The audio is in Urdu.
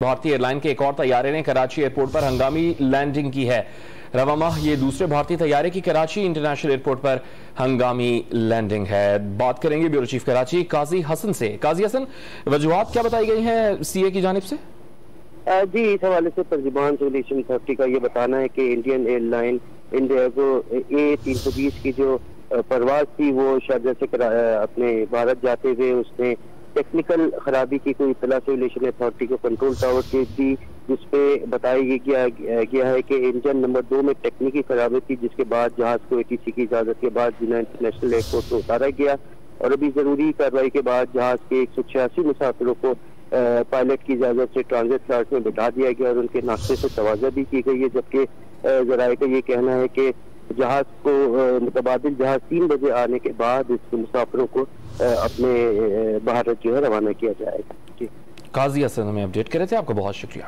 بھارتی ایئر لائن کے ایک اور طیارے نے کراچی ایئرپورٹ پر ہنگامی لینڈنگ کی ہے۔ رواں ماہ یہ دوسرے بھارتی طیارے کی کراچی انٹرنیشنل ایئرپورٹ پر ہنگامی لینڈنگ ہے۔ بات کریں گے بیورو چیف کراچی قاضی حسن سے۔ قاضی حسن، وجوہات کیا بتائی گئی ہیں سی اے کی جانب سے؟ جی، اس حوالے سے ترجمان ایویشن اتھارٹی کا یہ بتانا ہے کہ Indian air line Indigo A320 کی جو پرواز تھی وہ شارجہ سے اپنے بھارت جاتے ہوئے اس نے ٹیکنیکل خرابی کی کوئی اطلاع ایویشن اتھارٹی کو کنٹرول ٹاور کی دی، جس پہ بتایا گیا ہے کہ انجن نمبر 2 میں ٹیکنیکی خرابی تھی، جس کے بعد جہاز کو ATC کی اجازت کے بعد جناح انٹرنیشنل ایئرپورٹ سے اتارا گیا اور ابھی ضروری کارروائی کے بعد جہاز کے 186 مسافروں کو پائلٹ کی اجازت سے ٹرانزٹ سلاٹ میں بٹھا دیا گیا اور ان کے ناشتے سے توازہ بھی کی گئی ہے، جبکہ ذرائع کا یہ کہنا ہے کہ جہاز کو متبادل جہاز 3 بجے آنے کے بعد اس مسافروں کو اپنے بھارت جو ہے روانہ کیا جائے گا۔ قاضی حسن ہمیں اپڈیٹ کرے تھے، آپ کا بہت شکریہ۔